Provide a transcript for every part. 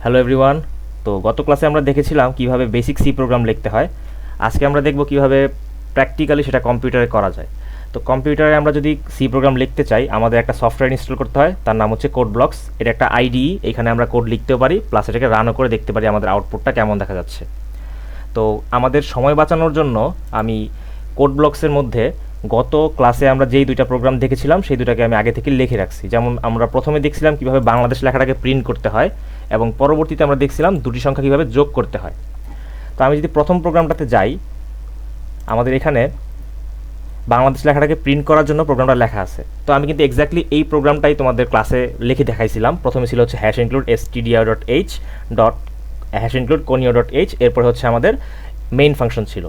Hello everyone. তো গত ক্লাসে আমরা দেখেছিলাম কিভাবে বেসিক সি প্রোগ্রাম লিখতে হয়। আজকে আমরা দেখব কিভাবে প্র্যাকটিক্যালি সেটা কম্পিউটারে করা যায়। তো কম্পিউটারে আমরা যদি সি প্রোগ্রাম লিখতে চাই, আমাদের একটা সফটওয়্যার ইনস্টল করতে হয়, তার নাম হচ্ছে কোড ব্লকস। এটা একটা আইডিই, এখানে আমরা কোড লিখতেও পারি, প্লাস এটাকে রানও করে দেখতে পারি আমাদের আউটপুটটা কেমন দেখা যাচ্ছে। তো আমাদের সময় বাঁচানোর জন্য আমি কোড ব্লকসের মধ্যে গত ক্লাসে আমরা যেই দুইটা প্রোগ্রাম দেখেছিলাম সেই দুটাকে আমি আগে থেকে লিখে রাখছি। যেমন আমরা প্রথমে দেখছিলাম কীভাবে বাংলাদেশ লেখাটাকে প্রিন্ট করতে হয়, এবং পরবর্তীতে আমরা দেখছিলাম দুটি সংখ্যা কীভাবে যোগ করতে হয়। তো আমি যদি প্রথম প্রোগ্রামটাতে যাই, আমাদের এখানে বাংলাদেশ লেখাটাকে প্রিন্ট করার জন্য প্রোগ্রামটা লেখা আছে। তো আমি কিন্তু এক্স্যাক্টলি এই প্রোগ্রামটাই তোমাদের ক্লাসে লিখে দেখাইছিলাম। প্রথমে ছিল হচ্ছে #stdio.h.conio.h, এরপরে হচ্ছে আমাদের মেইন ফাংশন ছিল।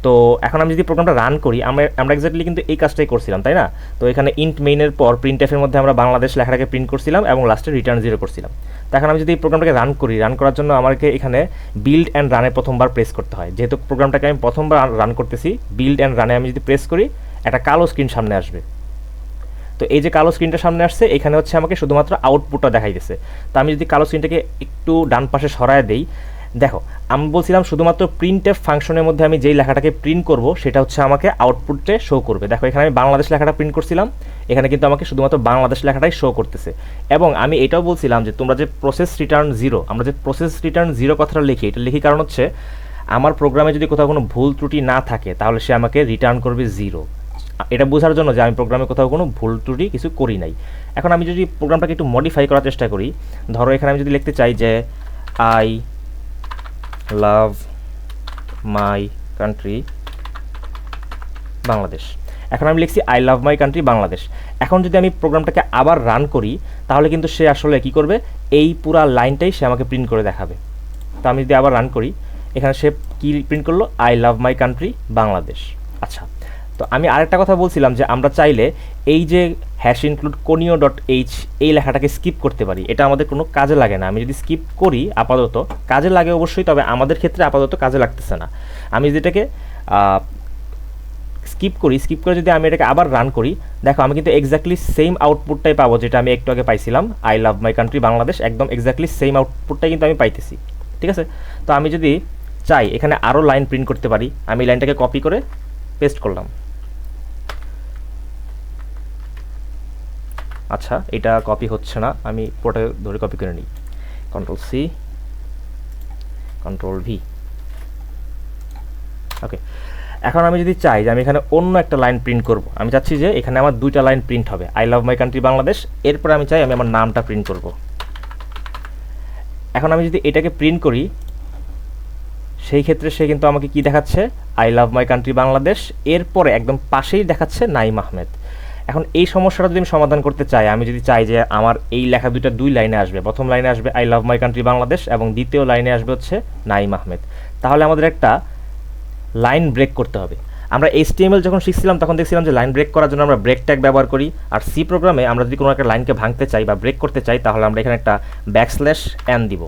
তো এখন আমি যদি প্রোগ্রামটা রান করি, আমরা এক্স্যাক্টলি কিন্তু এই কাজটাই করছিলাম, তাই না? তো এখানে ইন্ট মেইনের পর প্রিন্টএফের মধ্যে আমরা বাংলাদেশ লেখাটাকে প্রিন্ট করছিলাম এবং লাস্টে রিটার্ন 0 করছিলাম। তো এখন আমি যদি এই প্রোগ্রামটাকে রান করি, রান করার জন্য আমাকে এখানে বিল্ড অ্যান্ড রানে প্রথমবার প্রেস করতে হয়। যেহেতু প্রোগ্রামটাকে আমি প্রথমবার রান করতেছি, বিল্ড অ্যান্ড রানে আমি যদি প্রেস করি, একটা কালো স্ক্রিন সামনে আসবে। তো এই যে কালো স্ক্রিনটা সামনে আসছে, এখানে হচ্ছে আমাকে শুধুমাত্র আউটপুটটা দেখাইতেছে। তো আমি যদি কালো স্ক্রিনটাকে একটু ডান পাশে সরায় দেই, দেখো আমি বলছিলাম শুধুমাত্র প্রিন্টএফ ফাংশনের মধ্যে আমি যেই লেখাটাকে প্রিন্ট করব সেটা হচ্ছে আমাকে আউটপুটে শো করবে। দেখো এখানে আমি বাংলাদেশ লেখাটা প্রিন্ট করছিলাম, এখানে কিন্তু আমাকে শুধুমাত্র বাংলাদেশ লেখাটাই শো করতেছে। এবং আমি এটাও বলছিলাম যে তোমরা যে প্রসেস রিটার্ন 0, আমরা যে প্রসেস রিটার্ন 0 কথাটা লিখি, এটা লিখি কারণ হচ্ছে আমার প্রোগ্রামে যদি কোথাও কোনো ভুল ত্রুটি না থাকে তাহলে সে আমাকে রিটার্ন করবে 0। এটা বোঝার জন্য যে আমি প্রোগ্রামে কোথাও কোনো ভুল ত্রুটি কিছু করি নাই। এখন আমি যদি প্রোগ্রামটাকে একটু মডিফাই করার চেষ্টা করি, ধরো এখানে আমি যদি লিখতে চাই যে I love my country Bangladesh, এখন আমি লিখছি I love my country Bangladesh. এখন যদি আমি প্রোগ্রামটাকে আবার রান করি, তাহলে কিন্তু সে আসলে কি করবে, এই পুরা লাইনটাই সে আমাকে প্রিন্ট করে দেখাবে। তো আমি যদি আবার রান করি, এখানে সে কি প্রিন্ট করলো, I love my country Bangladesh. আচ্ছা, তো আমি আরেকটা কথা বলছিলাম যে আমরা চাইলে এই যে #conio.h এই লেখাটাকে স্কিপ করতে পারি, এটা আমাদের কোনো কাজে লাগে না। আমি যদি স্কিপ করি, আপাতত কাজে লাগে অবশ্যই, তবে আমাদের ক্ষেত্রে আপাতত কাজে লাগতেছে না। আমি যদি এটাকে স্কিপ করে যদি আমি এটাকে আবার রান করি, দেখো আমি কিন্তু এক্স্যাক্টলি সেম আউটপুটটাই পাবো যেটা আমি একটু আগে পাইছিলাম, I love my country Bangladesh, একদম এক্স্যাক্টলি সেম আউটপুটটাই কিন্তু আমি পাইতেছি। ঠিক আছে, তো আমি যদি চাই এখানে আরও লাইন প্রিন্ট করতে পারি, আমি লাইনটাকে কপি করে পেস্ট করলাম। আচ্ছা, এটা কপি হচ্ছে না, আমি পুরোটা ধরে কপি করে নিই, Ctrl+C Ctrl+V। ওকে, এখন আমি যদি চাই যে আমি এখানে অন্য একটা লাইন প্রিন্ট করব, আমি চাচ্ছি যে এখানে আমার দুইটা লাইন প্রিন্ট হবে, I love my country Bangladesh, এরপরে আমি চাই আমি আমার নামটা প্রিন্ট করব। এখন আমি যদি এটাকে প্রিন্ট করি, সেই ক্ষেত্রে সে কিন্তু আমাকে কি দেখাচ্ছে, I love my country Bangladesh, এরপরে একদম পাশেই দেখাচ্ছে নাইম আহমেদ। এখন এই সমস্যাটা যদি আমি সমাধান করতে চাই, আমি যদি চাই যে আমার এই লেখা দুই লাইনে আসবে, প্রথম লাইনে আসবে I love my country Bangladesh এবং দ্বিতীয় লাইনে আসবে হচ্ছে নাইম আহমেদ, তাহলে আমাদের একটা লাইন ব্রেক করতে হবে। আমরা HTML যখন শিখছিলাম তখন দেখছিলাম যে লাইন ব্রেক করার জন্য আমরা ব্রেক ট্যাগ ব্যবহার করি, আর সি প্রোগ্রামে আমরা যদি কোনো একটা লাইনকে ভাঙতে চাই বা ব্রেক করতে চাই, তাহলে আমরা এখানে একটা \n দিব।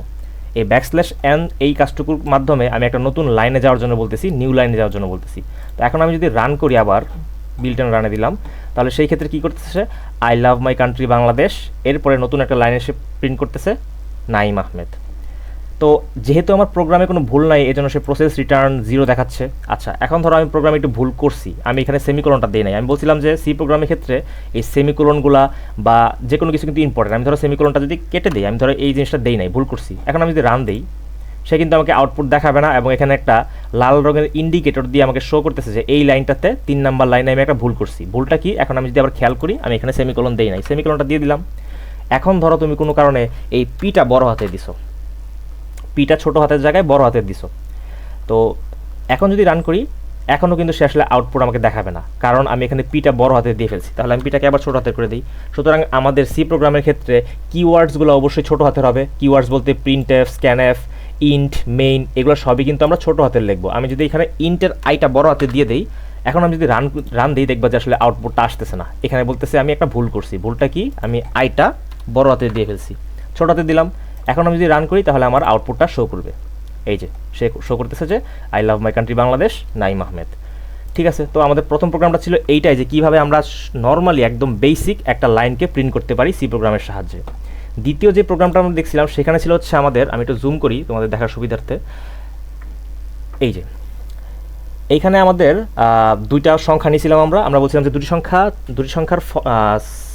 এই \n এই কাজটুকুর মাধ্যমে আমি একটা নতুন লাইনে যাওয়ার জন্য বলতেছি, নিউ লাইনে যাওয়ার জন্য বলতেছি। তো এখন আমি যদি রান করি, আবার বিল্ট অ্যান্ড রানে দিলাম, তাহলে সেই ক্ষেত্রে কী করতেছে, I love my country Bangladesh, এরপরে নতুন একটা লাইনে সে প্রিন্ট করতেছে নাইম আহমেদ। তো যেহেতু আমার প্রোগ্রামে কোনো ভুল নাই, এজন্য সে প্রসেস রিটার্ন 0 দেখাচ্ছে। আচ্ছা, এখন ধরো আমি প্রোগ্রামে একটু ভুল করছি, আমি এখানে সেমিকোলনটা দিই নাই। আমি বলছিলাম যে সি প্রোগ্রামের ক্ষেত্রে এই সেমিকোলনগুলা বা যে কোনো কিছু কিন্তু ইম্পর্টেন্ট। আমি ধরো সেমিকোলনটা যদি কেটে দিই, আমি ধরো এই জিনিসটা দেই নাই, ভুল করছি। এখন আমি যদি রান দিই, সে কিন্তু আমাকে আউটপুট দেখাবে না, এবং এখানে একটা লাল রঙের ইন্ডিকেটর দিয়ে আমাকে শো করতেছে যে এই লাইনটাতে 3 নাম্বার লাইনে আমি একটা ভুল করছি। ভুলটা কি, এখন আমি যদি আবার খেয়াল করি, আমি এখানে সেমিকোলন দেই নাই, সেমিকোলনটা দিয়ে দিলাম। এখন ধরো তুমি কোনো কারণে এই পিটা বড় হাতে দিছো, পিটা ছোট হাতের জায়গায় বড় হাতের দিছো, তো এখন যদি রান করি, এখনও কিন্তু সে আসলে আউটপুট আমাকে দেখাবে না, কারণ আমি এখানে পিটা বড় হাতে দিয়ে ফেলছি। তাহলে আমি পিটাকে আবার ছোট হাতের করে দিই। সুতরাং আমাদের সি প্রোগ্রামের ক্ষেত্রে কিওয়ার্ডসগুলো অবশ্যই ছোট হাতের হবে। কিওয়ার্ডস বলতে প্রিন্টএফ, স্ক্যানএফ, ইন্ট, মেইন, এগুলো সবই কিন্তু আমরা ছোট হাতের লিখবো। আমি যদি এখানে ইন্টের আইটা বড় হাতে দিয়ে দিই, এখন আমি যদি রান দিই, দেখবা যে আসলে আউটপুটটা আসতেছে না। এখানে বলতেছে আমি একটা ভুল করছি। ভুলটা কি, আমি আইটা বড় হাতে দিয়ে ফেলছি, ছোট হাতে দিলাম। এখন আমি যদি রান করি, তাহলে আমার আউটপুটটা শো করবে, এই যে সে শো করতেছে যে I love my country Bangladesh Naim Ahmed. ঠিক আছে, তো আমাদের প্রথম প্রোগ্রামটা ছিল এইটাই, যে কীভাবে আমরা নর্মালি একদম বেসিক একটা লাইনকে প্রিন্ট করতে পারি সি প্রোগ্রামের সাহায্যে। দ্বিতীয় যে প্রোগ্রামটা আমরা দেখছিলাম সেখানে ছিল হচ্ছে আমাদের, আমি একটু জুম করি তোমাদের দেখার সুবিধার্থে, এই যে এইখানে আমাদের দুইটা সংখ্যা নিয়েছিলাম আমরা বলছিলাম যে দুটি সংখ্যার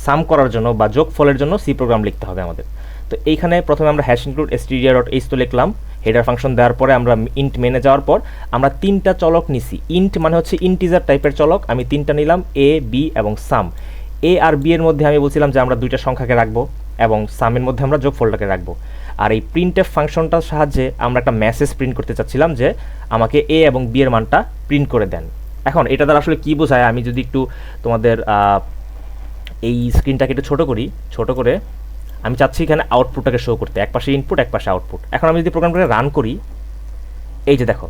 সাম করার জন্য বা যোগ ফলের জন্য সি প্রোগ্রাম লিখতে হবে আমাদের। তো এইখানে প্রথমে আমরা হ্যাশ ইনক্লুড str.h তো লিখলাম, হেডার ফাংশন দেওয়ার পরে আমরা ইন্ট মেনে যাওয়ার পর আমরা তিনটা চলক নিছি। ইন্ট মানে হচ্ছে ইন্টিজার টাইপের চলক, আমি তিনটা নিলাম, এ বি এবং সাম। এ আর বি এর মধ্যে আমি বলছিলাম যে আমরা দুইটা সংখ্যাকে রাখবো এবং সামের মধ্যে আমরা যোগফলটাকে রাখবো। আর এই প্রিন্টএফ ফাংশনটার সাহায্যে আমরা একটা মেসেজ প্রিন্ট করতে চাচ্ছিলাম যে আমাকে এ এবং বি এর মানটা প্রিন্ট করে দেন। এখন এটা দ্বারা আসলে কী বোঝায়, আমি যদি একটু তোমাদের এই স্ক্রিনটাকে একটু ছোট করে আমি চাচ্ছি এখানে আউটপুটটাকে শো করতে, এক পাশে ইনপুট এক পাশে আউটপুট। এখন আমি যদি প্রোগ্রামটাকে রান করি, এই যে দেখো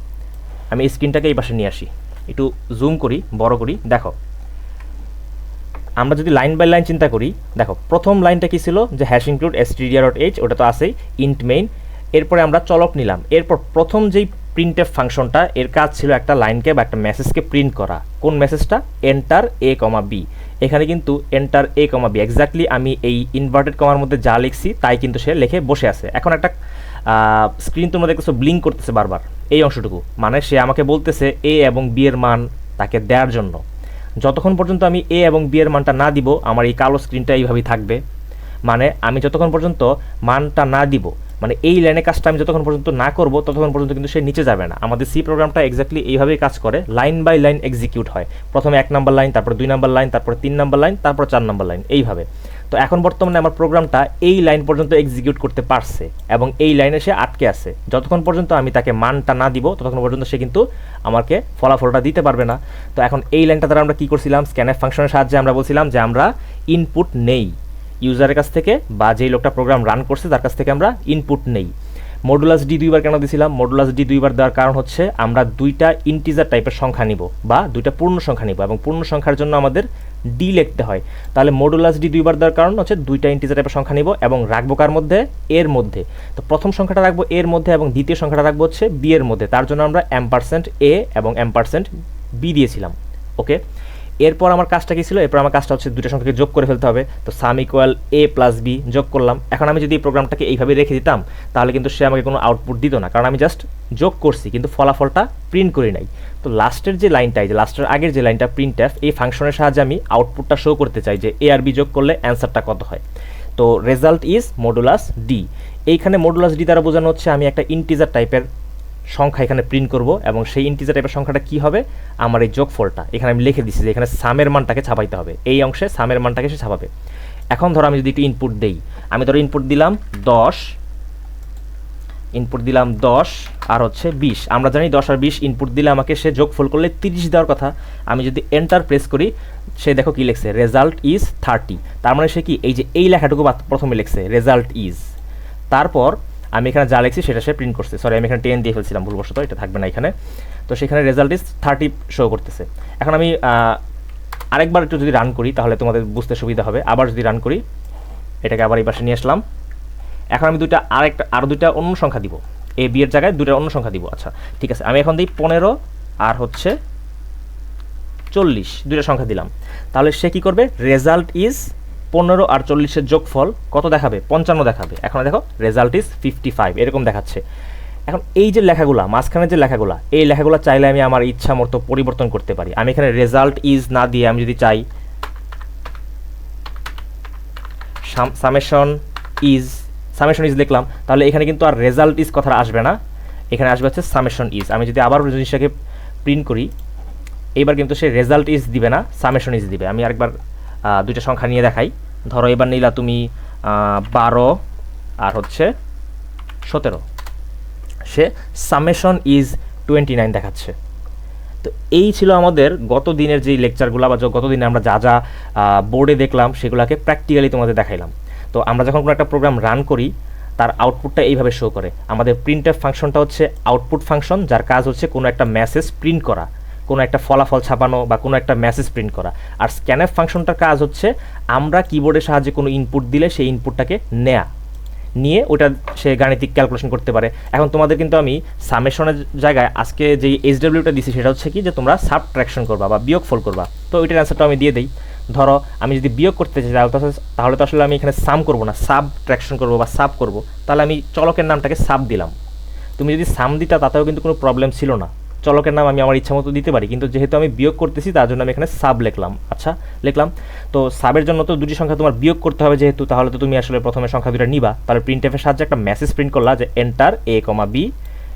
আমি এই স্ক্রিনটাকে এই পাশে নিয়ে আসি, একটু জুম করি, বড় করি, দেখো আমরা যদি লাইন বাই লাইন চিন্তা করি, দেখো প্রথম লাইনটা কি ছিল যে হ্যাশ ইনক্লুড str.h, ওটা তো আছেই, ইন্ট মেইন, এরপরে আমরা চলক নিলাম। এরপর প্রথম যেই প্রিন্টএফ ফাংশনটা, এর কাজ ছিল একটা লাইনকে বা একটা মেসেজকে প্রিন্ট করা। কোন মেসেজটা? Enter a, b। এখানে কিন্তু এন্টার a, b এক্স্যাক্টলি আমি এই ইনভার্টেড কমার মধ্যে যা লিখছি তাই কিন্তু সে লিখে বসে আছে। এখন একটা স্ক্রিন তোমরা দেখতেছো ব্লিঙ্ক করতেছে বারবার, এই অংশটুকু মানে সে আমাকে বলতেছে a এবং b এর মান তাকে দেওয়ার জন্য। যতক্ষণ পর্যন্ত আমি এ এবং বি এর মানটা না দিব, আমার এই কালো স্ক্রিনটা এইভাবেই থাকবে। মানে আমি যতক্ষণ পর্যন্ত মানটা না দিব, মানে এই লাইনে কাজটা আমি যতক্ষণ পর্যন্ত না করব ততক্ষণ পর্যন্ত কিন্তু সে নিচে যাবে না। আমাদের সি প্রোগ্রামটা এক্স্যাক্টলি এইভাবেই কাজ করে, লাইন বাই লাইন এক্সিকিউট হয়। প্রথমে 1 নাম্বার লাইন, তারপর 2 নাম্বার লাইন, তারপর 3 নাম্বার লাইন, তারপর 4 নাম্বার লাইন, এইভাবে। তো এখন বর্তমানে আমার প্রোগ্রামটা এই লাইন পর্যন্ত এক্সিকিউট করতে পারছে এবং এই লাইনে সে আটকে আছে। যতক্ষণ পর্যন্ত আমি তাকে মানটা না দিব ততক্ষণ পর্যন্ত সে কিন্তু আমাকে ফলাফলটা দিতে পারবে না। তো এখন এই লাইনটা দ্বারা আমরা কী করছিলাম, স্ক্যানএফ ফাংশনের সাহায্যে আমরা বলছিলাম যে আমরা ইনপুট নেই ইউজারের কাছ থেকে, বা যেই লোকটা প্রোগ্রাম রান করছে তার কাছ থেকে আমরা ইনপুট নেই। মডুলাস ডি দুইবার কেন দিয়েছিলাম? মডুলাস ডি দুইবার দেওয়ার কারণ হচ্ছে আমরা দুইটা ইন্টিজার টাইপের সংখ্যা নিব বা দুইটা পূর্ণ সংখ্যা নিব, এবং পূর্ণ সংখ্যার জন্য আমাদের ডি লিখতে হয়। তাহলে মডুলাস ডি দুইবার দেওয়ার কারণ হচ্ছে দুইটা ইন্টিজার টাইপের সংখ্যা নিব এবং রাখবো কার মধ্যে? এর মধ্যে। তো প্রথম সংখ্যাটা রাখবো এর মধ্যে এবং দ্বিতীয় সংখ্যাটা রাখবো হচ্ছে বি এর মধ্যে। তার জন্য আমরা %a এবং %b দিয়েছিলাম। ওকে, এরপর আমার কাজটা কী ছিল? এরপর আমার কাজটা হচ্ছে দুটো সংখ্যাকে যোগ করে ফেলতে হবে। তো সাম ইকুয়াল a প্লাস b যোগ করলাম। এখন আমি যদি এই প্রোগ্রামটাকে এইভাবে রেখে দিতাম তাহলে কিন্তু সে আমাকে কোনো আউটপুট দিত না, কারণ আমি জাস্ট যোগ করছি কিন্তু ফলাফলটা প্রিন্ট করি নাই। তো লাস্টের যে লাইনটা, এই যে লাস্টের আগের যে লাইনটা প্রিন্টএফ, এই ফাংশনের সাহায্যে আমি আউটপুটটা শো করতে চাই যে a আর b যোগ করলে অ্যান্সারটা কত হয়। তো রেজাল্ট ইজ মডুলাস ডি। এইখানে মডুলাস ডি দ্বারা বোঝানো হচ্ছে আমি একটা ইন্টিজার টাইপের সংখ্যা এখানে প্রিন্ট করব এবং সেই ইন্টিজার টাইপের সংখ্যাটা কী হবে? আমার এই যোগফলটা। এখানে আমি লিখে দিচ্ছি যে এখানে সামের মানটাকে ছাপাইতে হবে, এই অংশে সামের মানটাকে সে ছাপাবে। এখন ধরো আমি যদি একটু ইনপুট দেই, আমি ধরো ইনপুট দিলাম 10 আর হচ্ছে 20। আমরা জানি 10 আর 20 ইনপুট দিলে আমাকে সে যোগফল করলে 30 দেওয়ার কথা। আমি যদি এন্টার প্রেস করি, সে দেখো কি লিখছে, রেজাল্ট ইজ 30। তার মানে সে কি এই যে এই লেখাটুকু প্রথমে লিখছে রেজাল্ট ইজ, তারপর আমি এখানে যা লিখছি সেটা সে প্রিন্ট করছে। সরি, আমি এখানে 10 দিয়ে ফেলছিলাম ভুলবশত, এটা থাকবে না এখানে। তো সেখানে রেজাল্ট ইজ 30 শো করতেছে। এখন আমি আরেকবার একটু যদি রান করি তাহলে তোমাদের বুঝতে সুবিধা হবে। আবার যদি রান করি, এটাকে আবার এই পাশে নিয়ে আসলাম। এখন আমি আরও দুইটা অন্য সংখ্যা দিব, এ বি এর জায়গায় দুইটা অন্য সংখ্যা দিব। আচ্ছা ঠিক আছে, আমি এখন দিই 15 আর হচ্ছে 40, দুইটা সংখ্যা দিলাম। তাহলে সে কী করবে? রেজাল্ট ইজ 15 আর 40-এর যোগফল কত দেখাবে? 55 দেখাবে। এখন দেখো রেজাল্ট ইজ 55 এরকম দেখাচ্ছে। এখন এই যে লেখাগুলা, মাঝখানে যে লেখাগুলা, এই লেখাগুলো চাইলে আমি আমার ইচ্ছা মতো পরিবর্তন করতে পারি। আমি এখানে রেজাল্ট ইজ না দিয়ে আমি যদি চাই সামেশন ইজ লিখলাম, তাহলে এখানে কিন্তু আর রেজাল্ট ইজ কথাটা আসবে না, এখানে আসবে হচ্ছে সামেশন ইজ। আমি যদি আবার জিনিসটাকে প্রিন্ট করি, এইবার কিন্তু সে রেজাল্ট ইজ দিবে না, সামেশন ইজ দিবে। আমি আরেকবার দুইটা সংখ্যা নিয়ে দেখাই। ধরো এবার নিলা তুমি 12 আর হচ্ছে 17, সে সামেশন ইজ 29 দেখাচ্ছে। তো এই ছিল আমাদের গত দিনের যেই লেকচারগুলো বা গত দিনে আমরা যা যা বোর্ডে দেখলাম সেগুলোকে প্র্যাকটিক্যালি তোমাদের দেখাইলাম। তো আমরা যখন কোনো একটা প্রোগ্রাম রান করি তার আউটপুটটা এইভাবে শো করে। আমাদের প্রিন্টএফ ফাংশনটা হচ্ছে আউটপুট ফাংশন, যার কাজ হচ্ছে কোনো একটা মেসেজ প্রিন্ট করা, কোনো একটা ফলাফল ছাপানো বা কোনো একটা মেসেজ প্রিন্ট করা। আর স্ক্যানএফ ফাংশনটার কাজ হচ্ছে আমরা কিবোর্ডের সাহায্যে কোনো ইনপুট দিলে সেই ইনপুটটাকে নেয়া। নিয়ে ওটা সে গাণিতিক ক্যালকুলেশন করতে পারে। এখন তোমাদের কিন্তু আমি সামেশনের জায়গায় আজকে যে এইচডব্লিউটা দিছি সেটা হচ্ছে কি যে তোমরা সাবট্রাকশন করবা বা বিয়োগফল করবা। তো ওইটার অ্যান্সারটা আমি দিয়ে দিই। ধরো আমি যদি বিয়োগ করতে চাই তাহলে তো আসলে আমি এখানে সাম করবো না, সাবট্রাকশন করবো বা সাব করবো। তাহলে আমি চলকের নামটাকে সাব দিলাম। তুমি যদি সাম দিতা তাতেও কিন্তু কোনো প্রবলেম ছিল না, চলকের নাম আমি আমার ইচ্ছা মতো দিতে পারি, কিন্তু যেহেতু আমি বিয়োগ করতেছি তার জন্য আমি এখানে সাব লিখলাম। আচ্ছা লিখলাম। তো সাবের জন্য তো দুটি সংখ্যা তোমার বিয়োগ করতে হবে যেহেতু, তাহলে তো তুমি আসলে প্রথমে সংখ্যা দুটো নিবা। তাহলে প্রিন্টএফের সাহায্যে একটা মেসেজ প্রিন্ট করলা যে এন্টার a, b,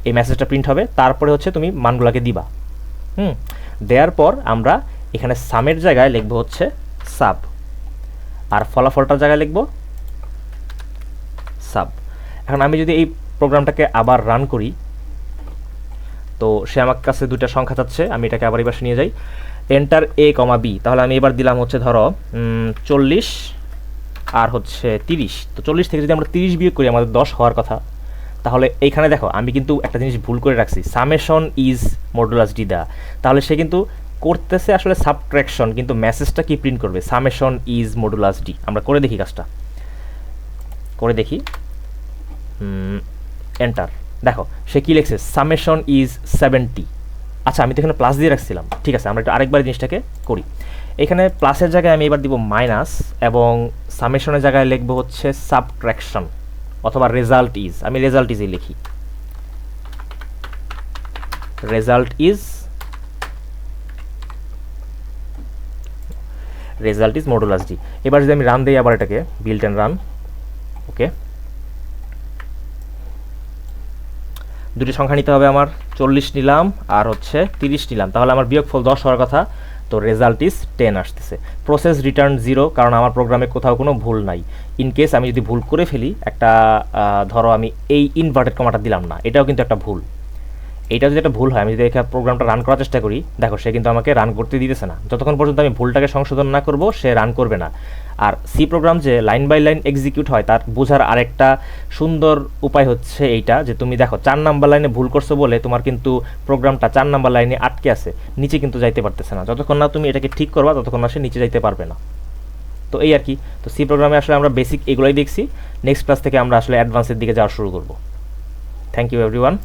এই মেসেজটা প্রিন্ট হবে। তারপরে হচ্ছে তুমি মানগুলোকে দিবা। দেওয়ার পর আমরা এখানে সামের জায়গায় লিখবো হচ্ছে সাব, আর ফলাফলটার জায়গায় লিখবো সাব। এখন আমি যদি এই প্রোগ্রামটাকে আবার রান করি, তো সে আমার কাছে দুইটা সংখ্যা চাচ্ছে, আমি এটাকে আবার এবার নিয়ে যাই এন্টার a, b। তাহলে আমি এবার দিলাম হচ্ছে ধরো 40 আর হচ্ছে 30। তো 40 থেকে যদি আমরা 30 বিয়োগ করি আমাদের 10 হওয়ার কথা। তাহলে এইখানে দেখো আমি কিন্তু একটা জিনিস ভুল করে রাখছি, সামেশন ইজ মডুলাস ডি দা। তাহলে সে কিন্তু করতেছে আসলে সাবট্রাকশন, কিন্তু মেসেজটা কি প্রিন্ট করবে, সামেশন ইজ মডুলাস ডি। আমরা করে দেখি কাজটা, করে দেখি। এন্টার, দেখো সে কি লিখছে, সামেশন ইজ 70। আচ্ছা আমি তো এখানে প্লাস দিয়ে রাখছিলাম, ঠিক আছে আমরা একটু আরেকবার জিনিসটাকে করি। এখানে প্লাসের জায়গায় আমি এবার দিব মাইনাস, এবং সামেশনের জায়গায় লিখবো হচ্ছে সাবট্রাকশন অথবা রেজাল্ট ইজ। আমি রেজাল্ট ইজই লিখি, রেজাল্ট ইজ মডুলাস ডি। এবার যদি আমি রান দিই আবার এটাকে, বিল্ট অ্যান্ড রান, ওকে। দুটি সংখ্যা নিতে হবে আমার, 40 নিলাম আর হচ্ছে 30 নিলাম। তাহলে আমার বিয়োগফল 10 হওয়ার কথা, তো রেজাল্ট ইজ 10 আসতেছে। প্রসেস রিটার্ন 0, কারণ আমার প্রোগ্রামে কোথাও কোনো ভুল নাই। ইন কেস আমি যদি ভুল করে ফেলি, একটা ধরো আমি এই ইনভার্টেড কমাটা দিলাম না, এটাও কিন্তু একটা ভুল। এইটা যদি একটা ভুল হয়, আমি যদি এখানে প্রোগ্রামটা রান করার চেষ্টা করি, দেখো সে কিন্তু আমাকে রান করতে দিতেছে না। যতক্ষণ পর্যন্ত আমি ভুলটাকে সংশোধন না করব সে রান করবে না। আর সি প্রোগ্রাম যে লাইন বাই লাইন এক্সিকিউট হয়, তার বোঝার আরেকটা সুন্দর উপায় হচ্ছে এইটা, যে তুমি দেখো 4 নাম্বার লাইনে ভুল করছো বলে তোমার কিন্তু প্রোগ্রামটা 4 নাম্বার লাইনে আটকে আছে, নিচে কিন্তু যাইতে পারতেছে না। যতক্ষণ না তুমি এটাকে ঠিক করবা ততক্ষণ না সে নিচে যাইতে পারবে না। তো এই আর কি। তো সি প্রোগ্রামে আসলে আমরা বেসিক এগুলোই দেখছি। নেক্সট ক্লাস থেকে আমরা আসলে অ্যাডভান্সের দিকে যাওয়া শুরু করব। Thank you everyone.